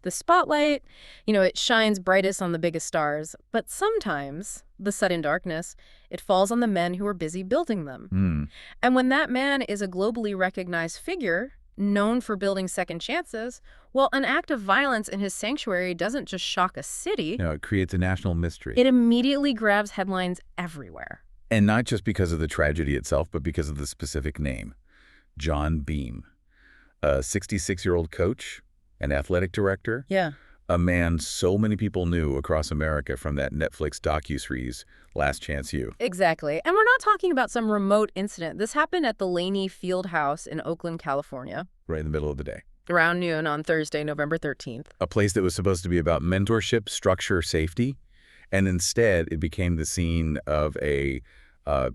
The spotlight, it shines brightest on the biggest stars, but sometimes, the sudden darkness, it falls on the men who are busy building them. Hmm. And when that man is a globally recognized figure, known for building second chances, well, an act of violence in his sanctuary doesn't just shock a city. No, it creates a national mystery. It immediately grabs headlines everywhere. And not just because of the tragedy itself, but because of the specific name. John Beam, a 66-year-old coach, an athletic director. Yeah. A man so many people knew across America from that Netflix docuseries, Last Chance U. Exactly. And we're not talking about some remote incident. This happened at the Laney Fieldhouse in Oakland, California. Right in the middle of the day. Around noon on Thursday, November 13th. A place that was supposed to be about mentorship, structure, safety. And instead, it became the scene of a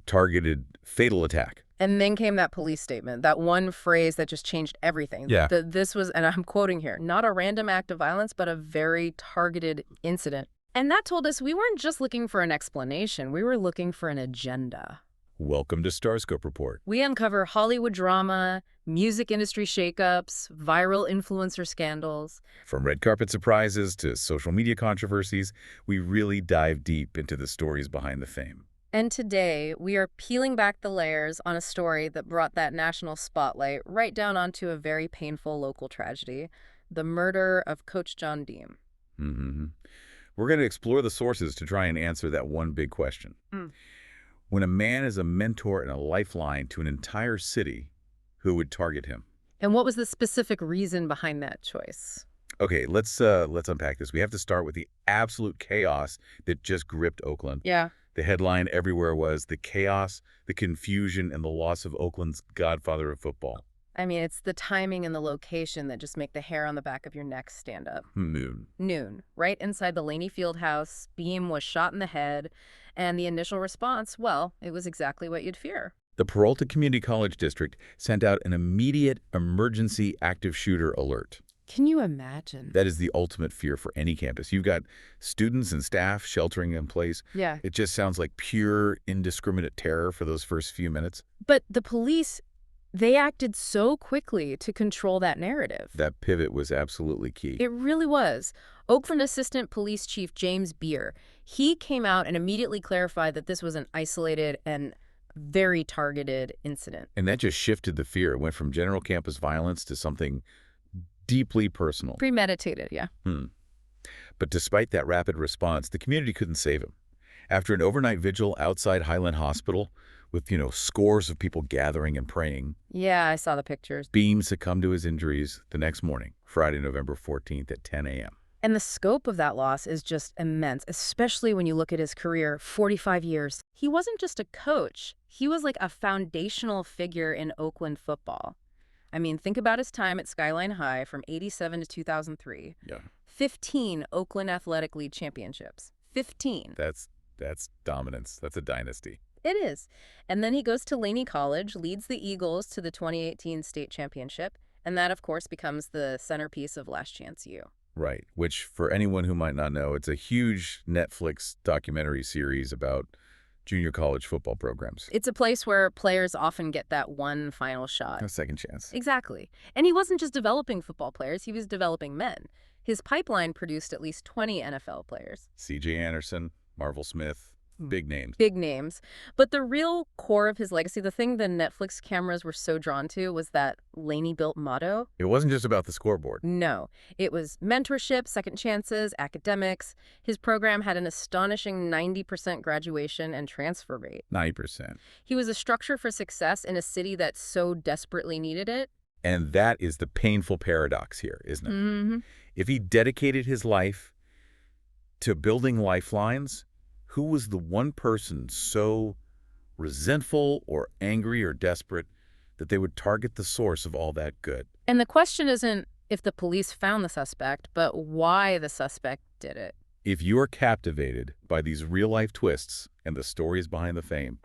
targeted fatal attack. And then came that police statement, that one phrase that just changed everything. Yeah. This was, and I'm quoting here, not a random act of violence, but a very targeted incident. And that told us we weren't just looking for an explanation. We were looking for an agenda. Welcome to Starscope Report. We uncover Hollywood drama, music industry shakeups, viral influencer scandals. From red carpet surprises to social media controversies, we really dive deep into the stories behind the fame. And today, we are peeling back the layers on a story that brought that national spotlight right down onto a very painful local tragedy, the murder of Coach John Beam. Mm-hmm. We're going to explore the sources to try and answer that one big question. When a man is a mentor and a lifeline to an entire city, who would target him? And what was the specific reason behind that choice? Okay, let's unpack this. We have to start with the absolute chaos that just gripped Oakland. Yeah. The headline everywhere was the chaos, the confusion, and the loss of Oakland's godfather of football. I mean, it's the timing and the location that just make the hair on the back of your neck stand up. Noon, right inside the Laney Fieldhouse, Beam was shot in the head, and the initial response, well, it was exactly what you'd fear. The Peralta Community College District sent out an immediate emergency active shooter alert. Can you imagine? That is the ultimate fear for any campus. You've got students and staff sheltering in place. Yeah. It just sounds like pure, indiscriminate terror for those first few minutes. But the police, they acted so quickly to control that narrative. That pivot was absolutely key. It really was. Oakland Assistant Police Chief James Beer, he came out and immediately clarified that this was an isolated and very targeted incident. And that just shifted the fear. It went from general campus violence to something deeply personal. Premeditated, yeah. But despite that rapid response, the community couldn't save him. After an overnight vigil outside Highland Hospital with, scores of people gathering and praying. Yeah, I saw the pictures. Beam succumbed to his injuries the next morning, Friday, November 14th at 10 a.m. And the scope of that loss is just immense, especially when you look at his career, 45 years. He wasn't just a coach. He was like a foundational figure in Oakland football. I mean, think about his time at Skyline High from '87 to 2003. Yeah. 15 Oakland Athletic League championships. 15. That's dominance. That's a dynasty. It is. And then he goes to Laney College, leads the Eagles to the 2018 state championship, and that, of course, becomes the centerpiece of Last Chance U. Right, which for anyone who might not know, it's a huge Netflix documentary series about junior college football programs. It's a place where players often get that one final shot. A second chance. Exactly. And he wasn't just developing football players, he was developing men. His pipeline produced at least 20 NFL players. C.J. Anderson, Marvel Smith, big names. Big names. But the real core of his legacy, the thing the Netflix cameras were so drawn to, was that Laney-built motto. It wasn't just about the scoreboard. No. It was mentorship, second chances, academics. His program had an astonishing 90% graduation and transfer rate. 90%. He was a structure for success in a city that so desperately needed it. And that is the painful paradox here, isn't it? Mm-hmm. If he dedicated his life to building lifelines, who was the one person so resentful or angry or desperate that they would target the source of all that good? And the question isn't if the police found the suspect, but why the suspect did it. If you're captivated by these real-life twists and the stories behind the fame,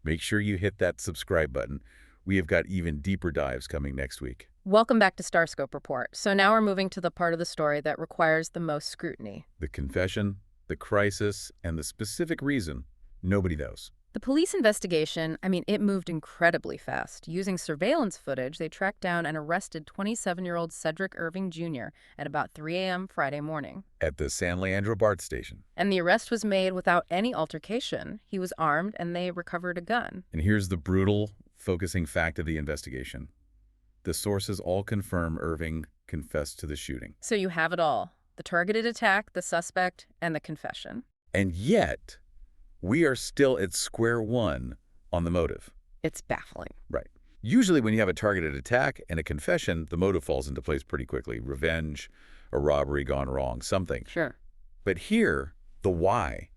make sure you hit that subscribe button. We have got even deeper dives coming next week. Welcome back to Starscope Report. So now we're moving to the part of the story that requires the most scrutiny. The confession, the crisis, and the specific reason nobody knows. The police investigation, it moved incredibly fast. Using surveillance footage, they tracked down and arrested 27-year-old Cedric Irving Jr. at about 3 a.m. Friday morning. At the San Leandro BART station. And the arrest was made without any altercation. He was armed, and they recovered a gun. And here's the brutal, focusing fact of the investigation. The sources all confirm Irving confessed to the shooting. So you have it all. The targeted attack, the suspect, and the confession. And yet, we are still at square one on the motive. It's baffling. Right. Usually when you have a targeted attack and a confession, the motive falls into place pretty quickly. Revenge, a robbery gone wrong, something. Sure. But here, the why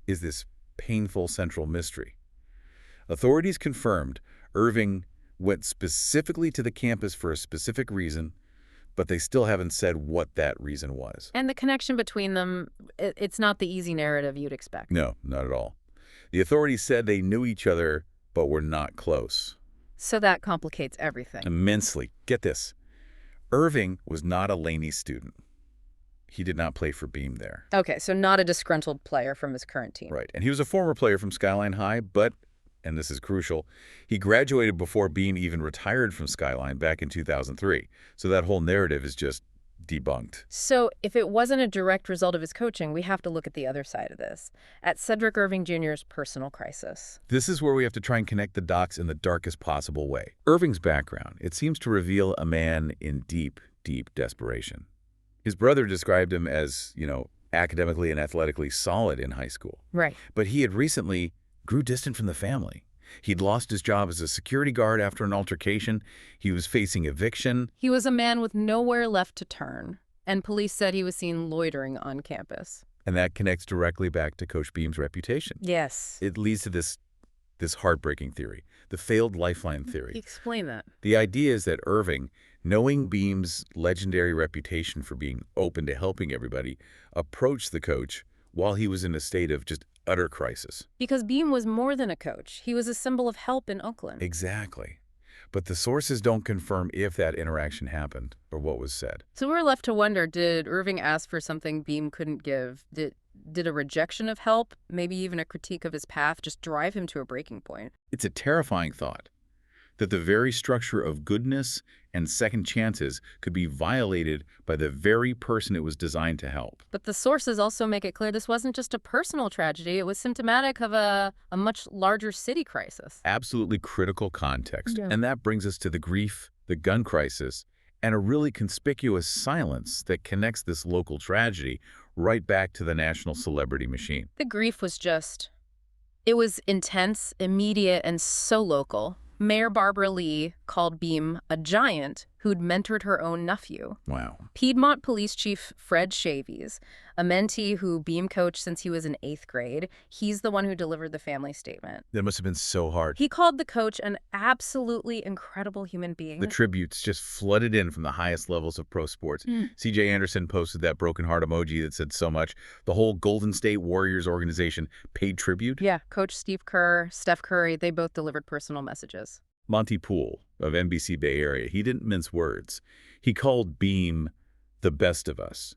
is this painful central mystery. Authorities confirmed Irving went specifically to the campus for a specific reason, but they still haven't said what that reason was. And the connection between them, it's not the easy narrative you'd expect. No, not at all. The authorities said they knew each other, but were not close. So that complicates everything. Immensely. Get this. Irving was not a Laney student. He did not play for Beam there. Okay, so not a disgruntled player from his current team. Right. And he was a former player from Skyline High, but, and this is crucial, he graduated before Beam even retired from Skyline back in 2003. So that whole narrative is just debunked. So if it wasn't a direct result of his coaching, we have to look at the other side of this, at Cedric Irving Jr.'s personal crisis. This is where we have to try and connect the dots in the darkest possible way. Irving's background, it seems to reveal a man in deep, deep desperation. His brother described him as, academically and athletically solid in high school. Right. But he had recently grew distant from the family. He'd lost his job as a security guard after an altercation. He was facing eviction. He was a man with nowhere left to turn, and police said he was seen loitering on campus. And that connects directly back to Coach Beam's reputation. Yes. It leads to this heartbreaking theory, the failed Lifeline theory. Explain that. The idea is that Irving, knowing Beam's legendary reputation for being open to helping everybody, approached the coach while he was in a state of just utter crisis. Because Beam was more than a coach. He was a symbol of help in Oakland. Exactly. But the sources don't confirm if that interaction happened or what was said. So we're left to wonder, did Irving ask for something Beam couldn't give? Did a rejection of help, maybe even a critique of his path, just drive him to a breaking point? It's a terrifying thought that the very structure of goodness and second chances could be violated by the very person it was designed to help. But the sources also make it clear this wasn't just a personal tragedy. It was symptomatic of a much larger city crisis. Absolutely critical context. Yeah. And that brings us to the grief, the gun crisis, and a really conspicuous silence that connects this local tragedy right back to the national celebrity machine. The grief was it was intense, immediate, and so local. Mayor Barbara Lee called Beam a giant who'd mentored her own nephew. Wow. Piedmont Police Chief Fred Chaves, a mentee who Beam coached since he was in 8th grade, he's the one who delivered the family statement. That must have been so hard. He called the coach an absolutely incredible human being. The tributes just flooded in from the highest levels of pro sports. C.J. Anderson posted that broken heart emoji that said so much. The whole Golden State Warriors organization paid tribute. Yeah, Coach Steve Kerr, Steph Curry, they both delivered personal messages. Monty Poole of NBC Bay Area, he didn't mince words. He called Beam the best of us,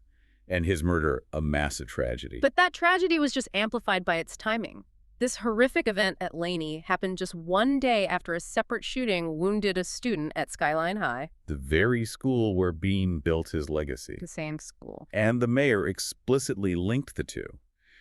and his murder a massive tragedy. But that tragedy was just amplified by its timing. This horrific event at Laney happened just one day after a separate shooting wounded a student at Skyline High. The very school where Beam built his legacy. The same school. And the mayor explicitly linked the two.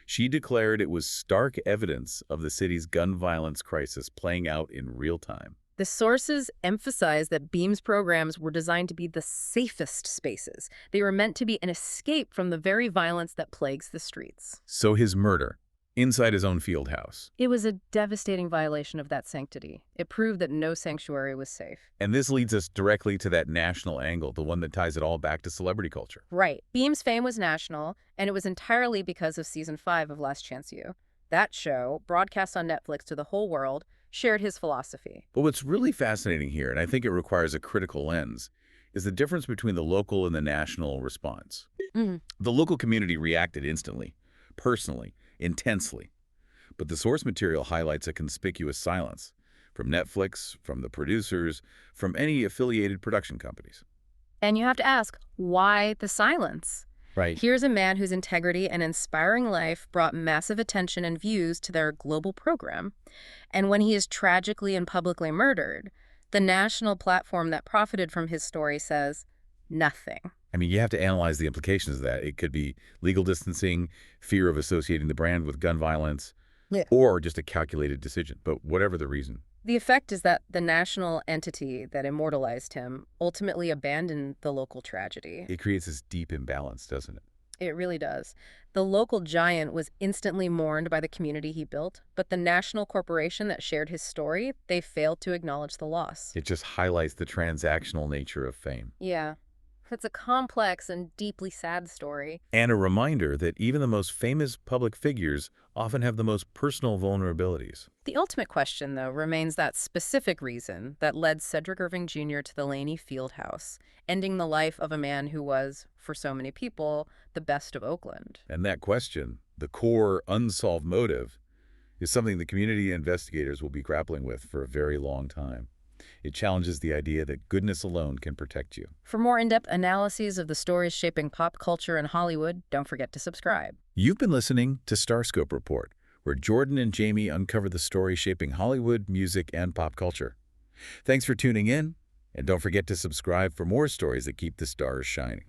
She declared it was stark evidence of the city's gun violence crisis playing out in real time. The sources emphasize that Beam's programs were designed to be the safest spaces. They were meant to be an escape from the very violence that plagues the streets. So his murder, inside his own field house. It was a devastating violation of that sanctity. It proved that no sanctuary was safe. And this leads us directly to that national angle, the one that ties it all back to celebrity culture. Right. Beam's fame was national, and it was entirely because of Season 5 of Last Chance U. That show, broadcast on Netflix to the whole world, shared his philosophy. But what's really fascinating here, and I think it requires a critical lens, is the difference between the local and the national response. The local community reacted instantly, personally, intensely. But the source material highlights a conspicuous silence from Netflix, from the producers, from any affiliated production companies. And you have to ask, why the silence? Right. Here's a man whose integrity and inspiring life brought massive attention and views to their global program. And when he is tragically and publicly murdered, the national platform that profited from his story says nothing. I mean, you have to analyze the implications of that. It could be legal distancing, fear of associating the brand with gun violence, Yeah. or just a calculated decision. But whatever the reason. The effect is that the national entity that immortalized him ultimately abandoned the local tragedy. It creates this deep imbalance, doesn't it? It really does. The local giant was instantly mourned by the community he built, but the national corporation that shared his story, they failed to acknowledge the loss. It just highlights the transactional nature of fame. Yeah. It's a complex and deeply sad story. And a reminder that even the most famous public figures often have the most personal vulnerabilities. The ultimate question, though, remains that specific reason that led Cedric Irving Jr. to the Laney Fieldhouse, ending the life of a man who was, for so many people, the best of Oakland. And that question, the core unsolved motive, is something the community investigators will be grappling with for a very long time. It challenges the idea that goodness alone can protect you. For more in-depth analyses of the stories shaping pop culture and Hollywood, don't forget to subscribe. You've been listening to Starscope Report, where Jordan and Jamie uncover the stories shaping Hollywood, music, and pop culture. Thanks for tuning in, and don't forget to subscribe for more stories that keep the stars shining.